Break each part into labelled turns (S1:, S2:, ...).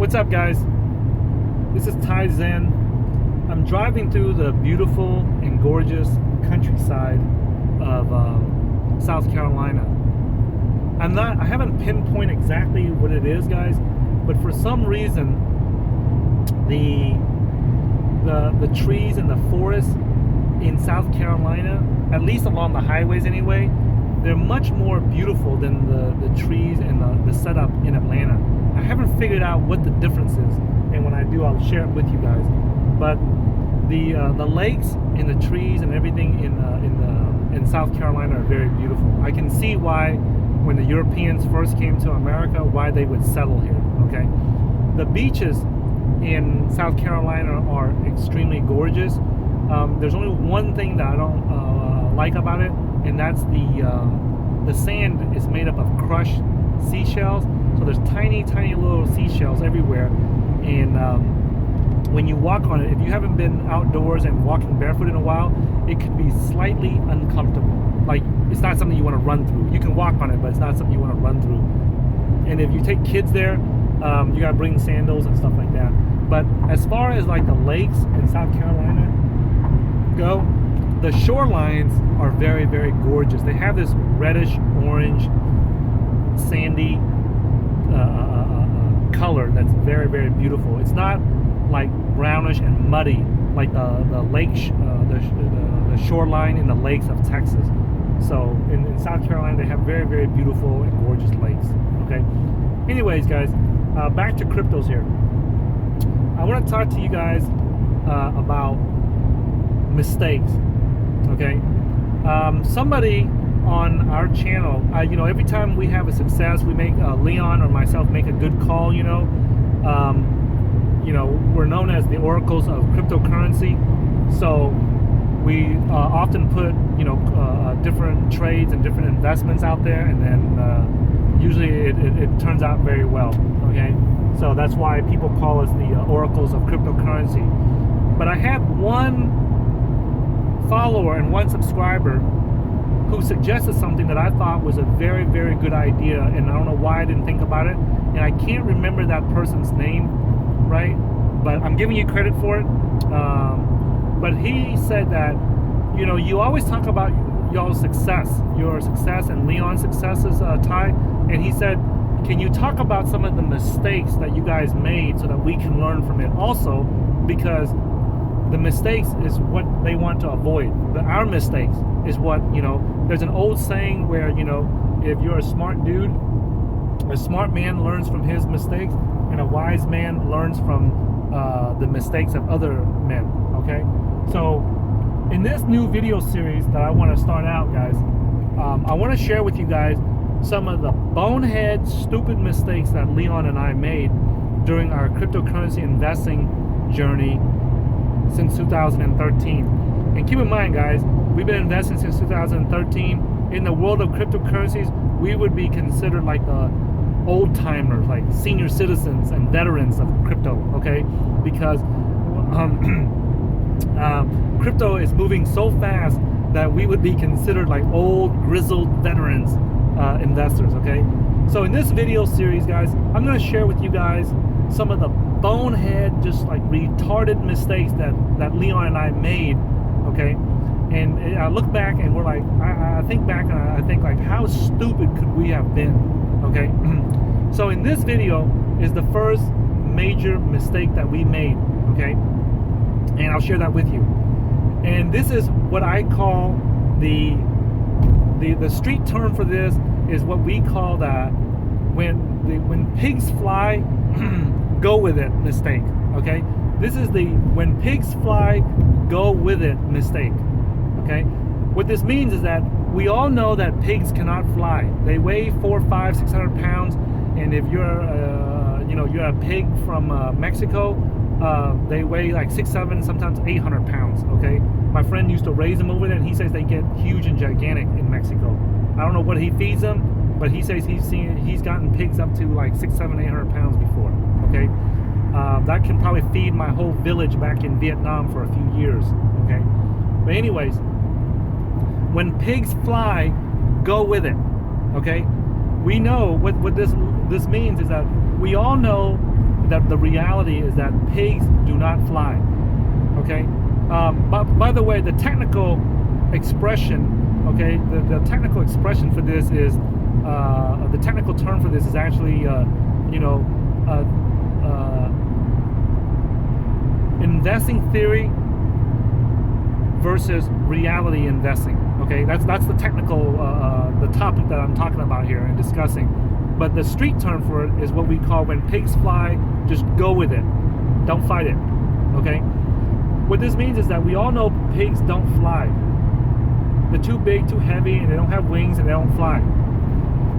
S1: What's up, guys? This is Ty Zen. I'm driving through the beautiful and gorgeous countryside of South Carolina. I haven't pinpointed exactly what it is, guys, but for some reason the trees and the forests in South Carolina, at least along the highways anyway, they're much more beautiful than the trees and the setup in Atlanta. I haven't figured out what the difference is, and when I do, I'll share it with you guys. But the lakes and the trees and everything in South Carolina are very beautiful. I can see why, when the Europeans first came to America, why they would settle here. Okay, the beaches in South Carolina are extremely gorgeous. There's only one thing that I don't like about it, and that's the sand is made up of crushed seashells. So there's tiny little seashells everywhere, and when you walk on it, if you haven't been outdoors and walking barefoot in a while, it could be slightly uncomfortable. Like, it's not something you want to run through. You can walk on it, but it's not something you want to run through. And if you take kids there, you gotta bring sandals and stuff like that. But as far as like the lakes in South Carolina go, the shorelines are very gorgeous. They have this reddish orange sandy color that's very beautiful. It's not like brownish and muddy like the shoreline in the lakes of Texas. So in South Carolina, they have very beautiful and gorgeous lakes. Okay, anyways, guys, back to cryptos here. I want to talk to you guys about mistakes. Okay, somebody on our channel, every time we have a success, we make Leon or myself make a good call. We're known as the oracles of cryptocurrency, so we often put different trades and different investments out there, and then usually it turns out very well. Okay, so that's why people call us the oracles of cryptocurrency. But I had one follower and one subscriber who suggested something that I thought was a very good idea, and I don't know why I didn't think about it, and I can't remember that person's name, right? But I'm giving you credit for it. But he said that, you always talk about your success and Leon's successes, Ty, and he said, can you talk about some of the mistakes that you guys made so that we can learn from it also, because the mistakes is what they want to avoid. Our mistakes is what, there's an old saying where, if you're a smart dude, a smart man learns from his mistakes, and a wise man learns from the mistakes of other men. Okay, so in this new video series that I want to start out, guys, I want to share with you guys some of the bonehead stupid mistakes that Leon and I made during our cryptocurrency investing journey since 2013. And keep in mind, guys, we've been investing since 2013. In the world of cryptocurrencies, we would be considered like the old timers, like senior citizens and veterans of crypto. Okay, because crypto is moving so fast that we would be considered like old grizzled veterans investors. Okay, so in this video series, guys, I'm going to share with you guys some of the bonehead, just like retarded mistakes that Leon and I made. Okay, and I look back and we're like, I think back and I think like, how stupid could we have been? Okay, so in this video is the first major mistake that we made. Okay, and I'll share that with you. And this is what I call the street term for this is what we call that when pigs fly, go with it mistake. Okay, this is the when pigs fly, go with it mistake. Okay, what this means is that we all know that pigs cannot fly. They weigh 400, 500, 600 pounds, and if you're you're a pig from Mexico, they weigh like 600, 700, sometimes 800 pounds. Okay, my friend used to raise them over there, and he says they get huge and gigantic in Mexico. I don't know what he feeds them, but he says he's gotten pigs up to like 600, 700, 800 pounds before. Okay, that can probably feed my whole village back in Vietnam for a few years. Okay, but anyways, when pigs fly, go with it. Okay, we know what this means is that we all know that the reality is that pigs do not fly. Okay. But by the way, the technical expression, okay, the technical expression for this is the technical term for this is actually investing theory versus reality investing. Okay, that's the technical the topic that I'm talking about here and discussing. But the street term for it is what we call when pigs fly, just go with it, don't fight it. Okay, what this means is that we all know pigs don't fly. They're too big, too heavy, and they don't have wings and they don't fly.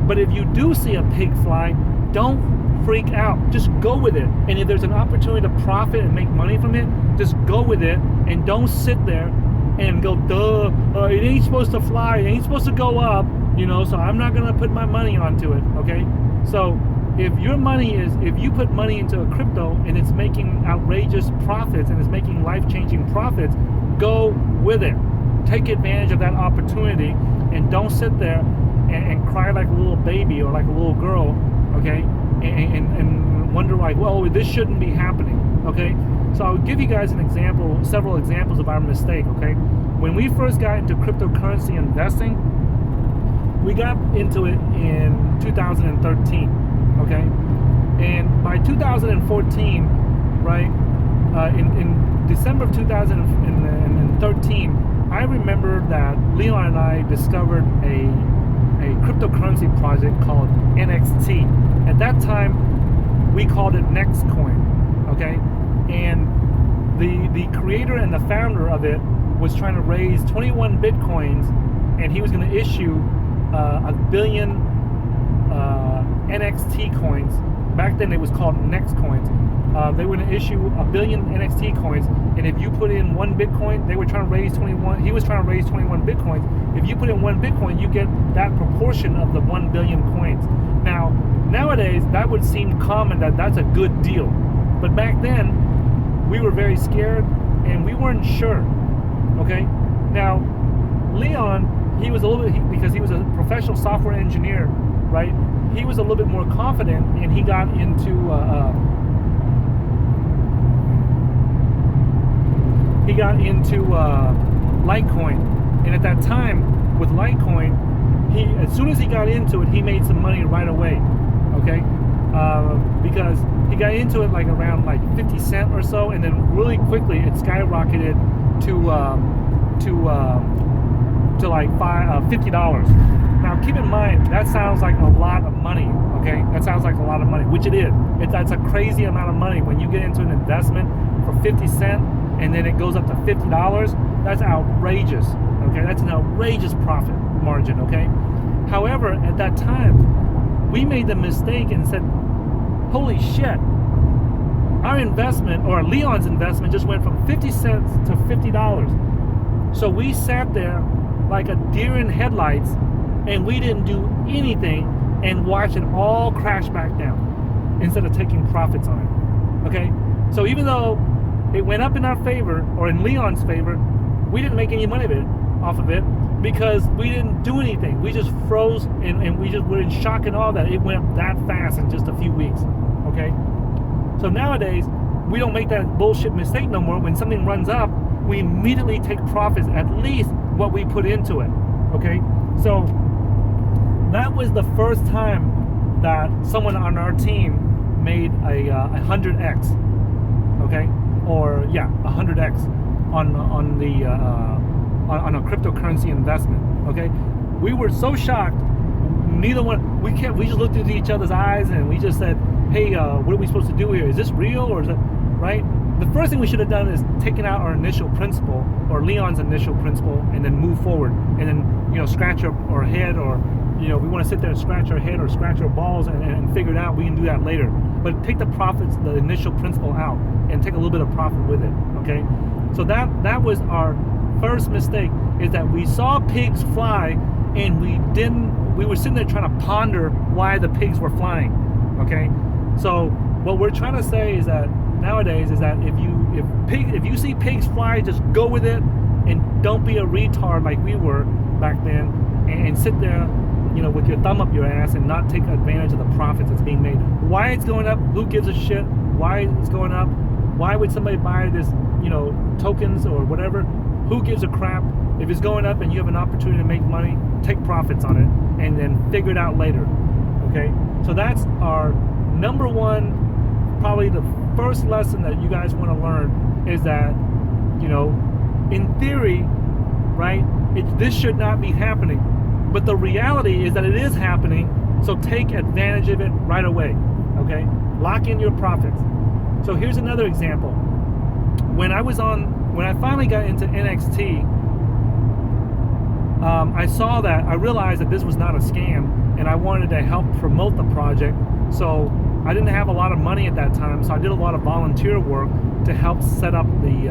S1: But if you do see a pig fly, don't freak out. Just go with it. And if there's an opportunity to profit and make money from it, just go with it and don't sit there and go, duh, it ain't supposed to fly, it ain't supposed to go up, so I'm not gonna put my money onto it. Okay, so if you put money into a crypto and it's making outrageous profits and it's making life-changing profits, go with it. Take advantage of that opportunity and don't sit there and cry like a little baby or like a little girl, okay, and wonder like, well, this shouldn't be happening. Okay, so I'll give you guys several examples of our mistake. Okay, when we first got into cryptocurrency investing, we got into it in 2013. Okay, and by 2014, right, in December of 2013, I remember that Leon and I discovered a cryptocurrency project called NXT. At that time, we called it Nextcoin. Okay, and the creator and the founder of it was trying to raise 21 bitcoins, and he was going to issue 1 billion NXT coins. Back then, it was called Nextcoins. They were going to issue 1 billion NXT coins, and if you put in 1 Bitcoin, they were trying to raise 21. He was trying to raise 21 Bitcoins. If you put in 1 Bitcoin, you get that proportion of the 1 billion coins. Now, nowadays, that would seem common that that's a good deal, but back then, we were very scared and we weren't sure. Okay, now Leon, he was a little bit because he was a professional software engineer, right? He was a little bit more confident, and he got into Litecoin. And at that time with Litecoin, as soon as he got into it, he made some money right away. Okay, because he got into it like around like 50 cents or so, and then really quickly it skyrocketed to like $50. Now keep in mind, that sounds like a lot of money. Okay, that sounds like a lot of money, which it is. That's a crazy amount of money when you get into an investment for 50 cents and then it goes up to $50. That's outrageous. Okay, that's an outrageous profit margin. Okay, however, at that time, we made the mistake and said, holy shit, our investment, or Leon's investment, just went from 50 cents to $50. So we sat there like a deer in headlights, and we didn't do anything and watched it all crash back down instead of taking profits on it. Okay, so even though it went up in our favor, or in Leon's favor, we didn't make any money off of it because we didn't do anything. We just froze and we just were in shock and awe that it went up that fast in just a few weeks. Okay, so nowadays we don't make that bullshit mistake no more. When something runs up, we immediately take profits, at least what we put into it. Okay, so that was the first time that someone on our team made a 100x. Okay, or yeah, 100x on a cryptocurrency investment. Okay, we were so shocked. Neither one, we just looked into each other's eyes and we just said, hey, what are we supposed to do here? Is this real, or is it right? The first thing we should have done is taken out our initial principal, or Leon's initial principal, and then move forward, and then scratch our head, or we want to sit there and scratch our head or scratch our balls and figure it out. We can do that later, but take the profits, the initial principal out, and take a little bit of profit with it. Okay, so that was our first mistake, is that we saw pigs fly and we were sitting there trying to ponder why the pigs were flying. Okay, so what we're trying to say is that nowadays is that if you see pigs fly, just go with it and don't be a retard like we were back then and sit there with your thumb up your ass and not take advantage of the profits that's being made. Why it's going up, who gives a shit? why it's going up. Why would somebody buy this, tokens or whatever? Who gives a crap? If it's going up and you have an opportunity to make money, take profits on it and then figure it out later. Okay? So that's our number one, probably the first lesson that you guys want to learn is that, in theory, right, this should not be happening. But the reality is that it is happening, so take advantage of it right away. Okay? Lock in your profits. So here's another example. When I finally got into NXT, I realized that this was not a scam, and I wanted to help promote the project. So I didn't have a lot of money at that time, so I did a lot of volunteer work to help set up the,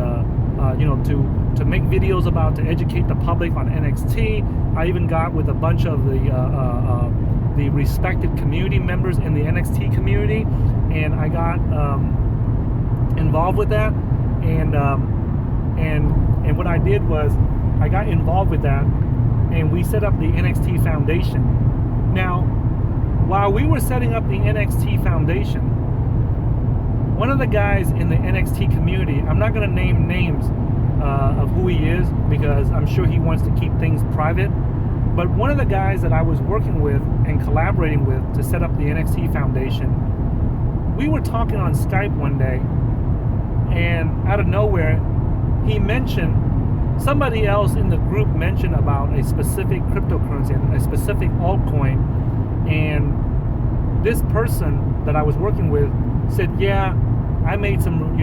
S1: to make videos to educate the public on NXT. I even got with a bunch of the respected community members in the NXT community, and I got involved with that. And what I did was I got involved with that, and we set up the NXT Foundation. Now, while we were setting up the NXT Foundation, one of the guys in the NXT community, I'm not going to name names of who he is because I'm sure he wants to keep things private, but one of the guys that I was working with and collaborating with to set up the NXT Foundation, we were talking on Skype one day, and out of nowhere, he mentioned, somebody else in the group mentioned about a specific cryptocurrency, a specific altcoin, and this person that I was working with said, yeah, I made some,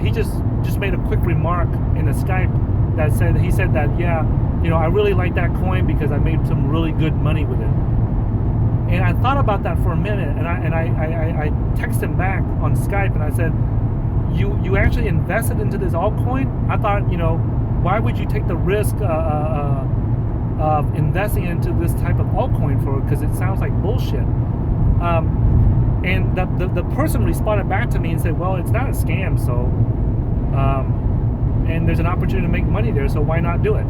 S1: he just made a quick remark in the Skype that said, he said that, yeah, I really like that coin because I made some really good money with it. And I thought about that for a minute, and I texted him back on Skype, and I said, you actually invested into this altcoin? I thought, why would you take the risk of investing into this type of altcoin for? Because it sounds like bullshit. And the person responded back to me and said, well, it's not a scam, so and there's an opportunity to make money there, so why not do it?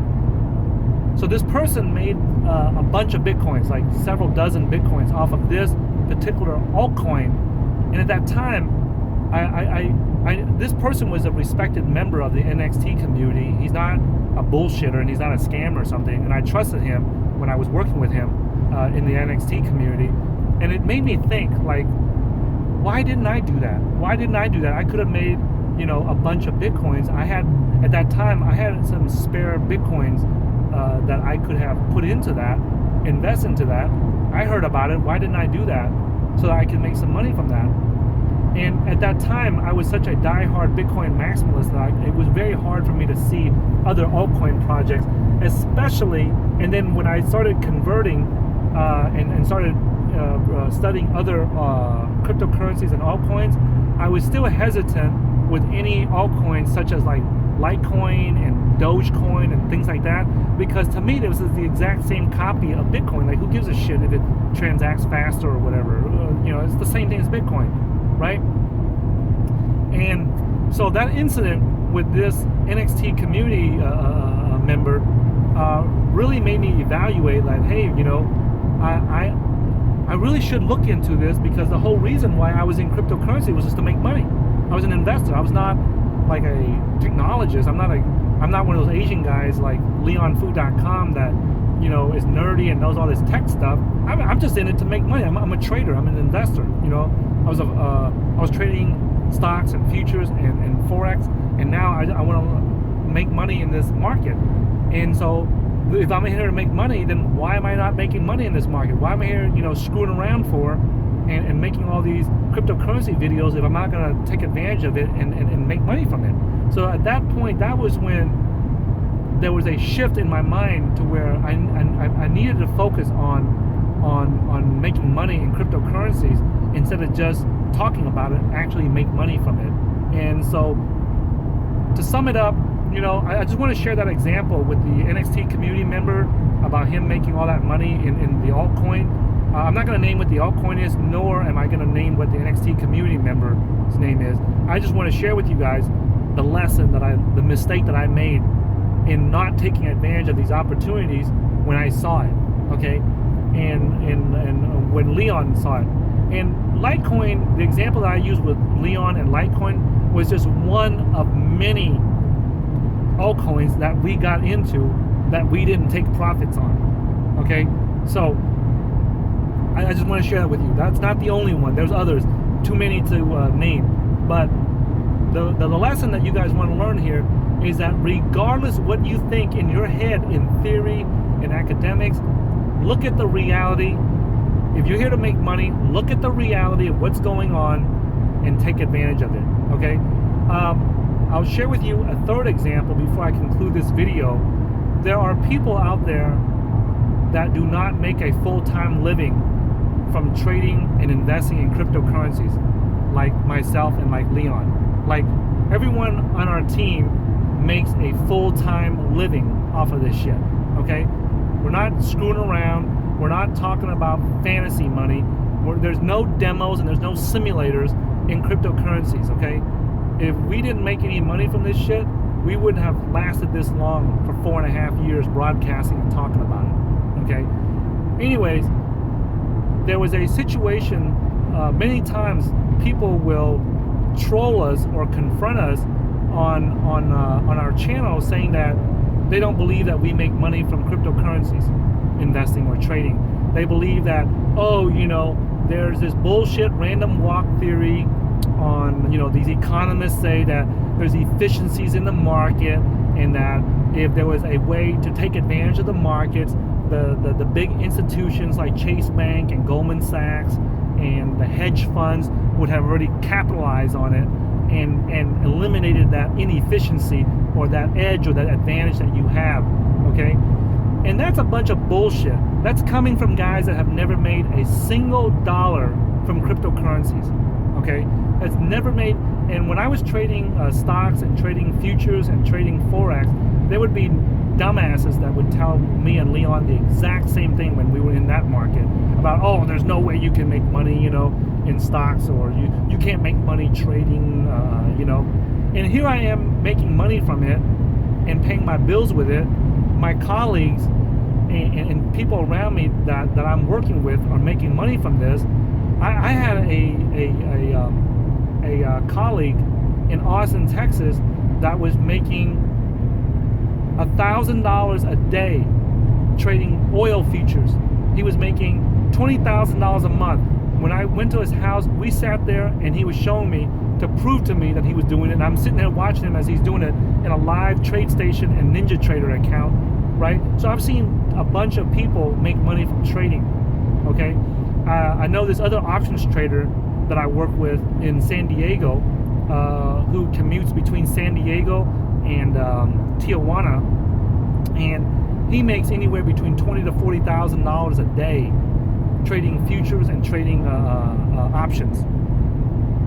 S1: So this person made a bunch of bitcoins, like several dozen bitcoins off of this particular altcoin. And at that time, this person was a respected member of the NXT community. He's not a bullshitter and he's not a scammer or something. And I trusted him when I was working with him in the NXT community. And it made me think, like, why didn't I do that? Why didn't I do that? I could have made, a bunch of bitcoins. At that time, I had some spare bitcoins that I could have put into that, invest into that. I heard about it. Why didn't I do that? So that I could make some money from that. And at that time, I was such a die-hard Bitcoin maximalist that it was very hard for me to see other altcoin projects, especially, and then when I started converting and started studying other cryptocurrencies and altcoins, I was still hesitant with any altcoins such as like Litecoin and Dogecoin and things like that, because to me, this is the exact same copy of Bitcoin. Like, who gives a shit if it transacts faster or whatever? It's the same thing as Bitcoin. Right? And so that incident with this NXT community member really made me evaluate, like, hey, I really should look into this, because the whole reason why I was in cryptocurrency was just to make money. I was an investor. I was not like a technologist. I'm not one of those Asian guys like LeonFu.com that is nerdy and knows all this tech stuff. I'm just in it to make money. I'm a trader. I'm an investor. I was trading stocks and futures and forex, and now I want to make money in this market. And so, if I'm here to make money, then why am I not making money in this market? Why am I here, screwing around for and making all these cryptocurrency videos if I'm not going to take advantage of it and make money from it? So at that point, that was when there was a shift in my mind to where I needed to focus on making money in cryptocurrencies instead of just talking about it, actually make money from it. And so, to sum it up, I just want to share that example with the NXT community member about him making all that money in the altcoin. I'm not going to name what the altcoin is, nor am I going to name what the NXT community member's name is. I just want to share with you guys the lesson the mistake that I made in not taking advantage of these opportunities when I saw it, okay? And when Leon saw it. And Litecoin, the example that I used with Leon and Litecoin was just one of many altcoins that we got into that we didn't take profits on. Okay, so I just want to share that with you. That's not the only one. There's others, too many to name. But the lesson that you guys want to learn here is that regardless what you think in your head, in theory, in academics, look at the reality. If you're here to make money, look at the reality of what's going on and take advantage of it, okay? I'll share with you a third example before I conclude this video. There are people out there that do not make a full-time living from trading and investing in cryptocurrencies, like myself and like Leon. Like, everyone on our team makes a full-time living off of this shit, okay? We're not screwing around. We're not talking about fantasy money. There's no demos and there's no simulators in cryptocurrencies, okay? If we didn't make any money from this shit, we wouldn't have lasted this long for 4.5 years broadcasting and talking about it, okay? Anyways, there was a situation, many times people will troll us or confront us on our channel saying that they don't believe that we make money from cryptocurrencies investing or trading. They believe that, oh, you know, there's this bullshit random walk theory on, you know, these economists say that there's efficiencies in the market, and that if there was a way to take advantage of the markets, the big institutions like Chase Bank and Goldman Sachs and the hedge funds would have already capitalized on it and eliminated that inefficiency or that edge or that advantage that you have, okay? And that's a bunch of bullshit. That's coming from guys that have never made a single dollar from cryptocurrencies, okay? That's never made, and when I was trading stocks and trading futures and trading Forex, there would be dumbasses that would tell me and Leon the exact same thing when we were in that market about, oh, there's no way you can make money, you know, in stocks, or you can't make money trading, you know. And here I am making money from it and paying my bills with it. My colleagues and people around me that I'm working with are making money from this. I had a colleague in Austin, Texas, that was making $1,000 a day trading oil futures. He was making $20,000 a month. When I went to his house, we sat there and he was showing me to prove to me that he was doing it. And I'm sitting there watching him as he's doing it in a live TradeStation and NinjaTrader account, right? So I've seen a bunch of people make money from trading, okay? I know this other options trader that I work with in San Diego, who commutes between San Diego and Tijuana, and he makes anywhere between $20,000 to $40,000 a day trading futures and trading options.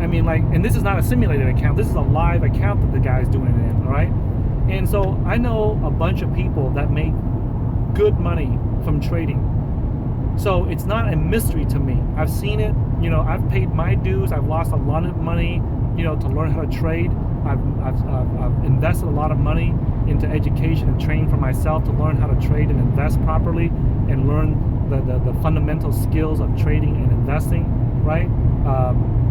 S1: I mean, like, and this is not a simulated account. This is a live account that the guy's doing it in, all right? And so I know a bunch of people that make good money from trading. So it's not a mystery to me. I've seen it. You know, I've paid my dues. I've lost a lot of money, you know, to learn how to trade. I've invested a lot of money into education and training for myself to learn how to trade and invest properly and learn the fundamental skills of trading and investing, right?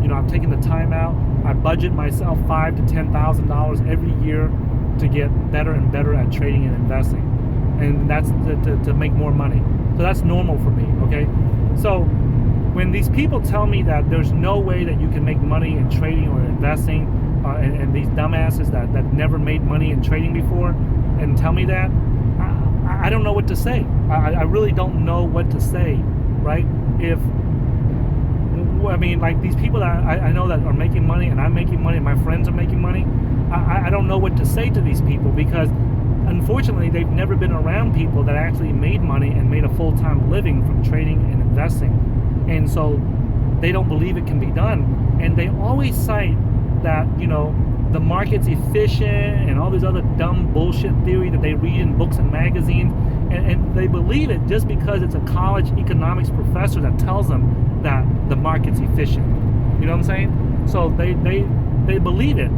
S1: You know, I've taken the time out. I budget myself $5,000 to $10,000 every year to get better and better at trading and investing, and that's to make more money. So that's normal for me, okay? So when these people tell me that there's no way that you can make money in trading or investing, and these dumbasses that never made money in trading before, and tell me that, I don't know what to say. I really don't know what to say, right? I mean, like, these people that I know that are making money, and I'm making money, and my friends are making money, I don't know what to say to these people, because unfortunately they've never been around people that actually made money and made a full-time living from trading and investing, and so they don't believe it can be done. And they always cite that, you know, the market's efficient and all this other dumb bullshit theory that they read in books and magazines, and they believe it just because it's a college economics professor that tells them that the market's efficient. You know what I'm saying? So they believe it.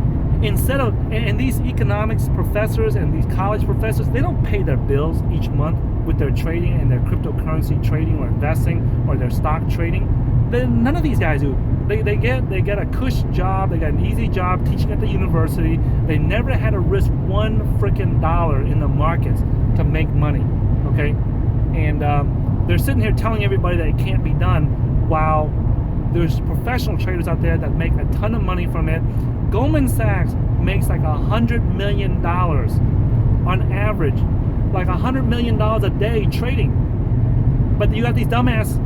S1: Instead of, and these economics professors and these college professors, they don't pay their bills each month with their trading and their cryptocurrency trading or investing or their stock trading. Then none of these guys do. They get a cush job, they got an easy job teaching at the university. They never had to risk one freaking dollar in the markets to make money, okay? And they're sitting here telling everybody that it can't be done, while there's professional traders out there that make a ton of money from it. Goldman Sachs makes like $100 million on average, like $100 million a day trading. But you got these dumbass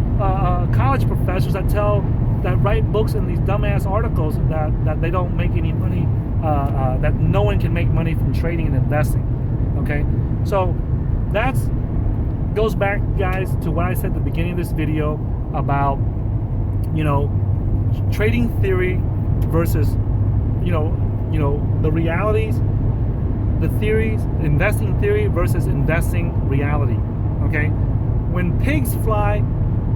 S1: college professors that write books in these dumbass articles that they don't make any money, that no one can make money from trading and investing. Okay, so that's goes back, guys, to what I said at the beginning of this video about, you know, trading theory versus, you know, the realities, the theories, investing theory versus investing reality. Okay, when pigs fly,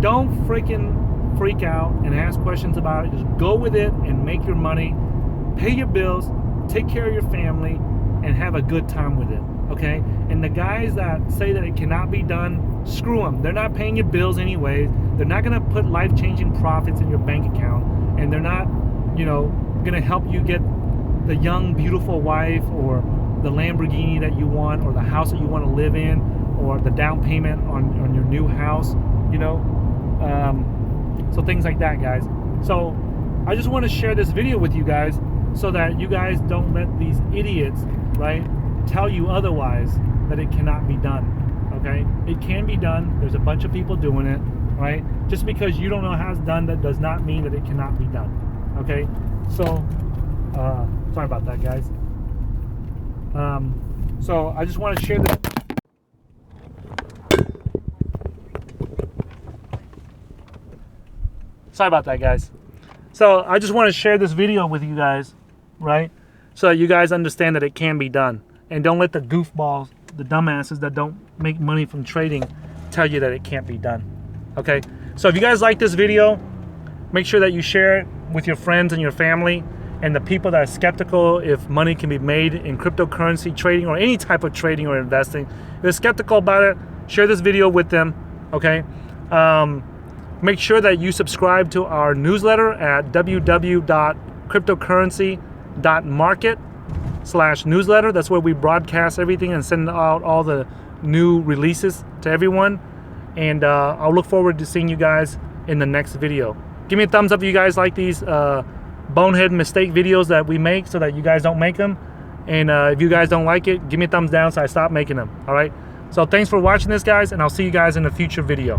S1: don't freaking freak out and ask questions about it. Just go with it and make your money, pay your bills, take care of your family, and have a good time with it. Okay, and the guys that say that it cannot be done, screw them. They're not paying your bills anyways. They're not going to put life-changing profits in your bank account, and they're not, you know, going to help you get the young, beautiful wife, or the Lamborghini that you want, or the house that you want to live in, or the down payment on your new house, you know. So things like that, guys. So I just want to share this video with you guys so that you guys don't let these idiots, right, tell you otherwise, that it cannot be done. Okay, it can be done. There's a bunch of people doing it, right? Just because you don't know how it's done, that does not mean that it cannot be done. Okay, so sorry about that, guys. So I just want to share this. Sorry about that, guys. So I just want to share this video with you guys, right? So that you guys understand that it can be done. And don't let the goofballs, the dumbasses that don't make money from trading, tell you that it can't be done. Okay? So if you guys like this video, make sure that you share it with your friends and your family, and the people that are skeptical if money can be made in cryptocurrency trading or any type of trading or investing. If they're skeptical about it, share this video with them. Okay? Make sure that you subscribe to our newsletter at www.cryptocurrency.market/newsletter. That's where we broadcast everything and send out all the new releases to everyone. And I'll look forward to seeing you guys in the next video. Give me a thumbs up if you guys like these bonehead mistake videos that we make, so that you guys don't make them. And if you guys don't like it, give me a thumbs down so I stop making them. All right? So thanks for watching this, guys, and I'll see you guys in a future video.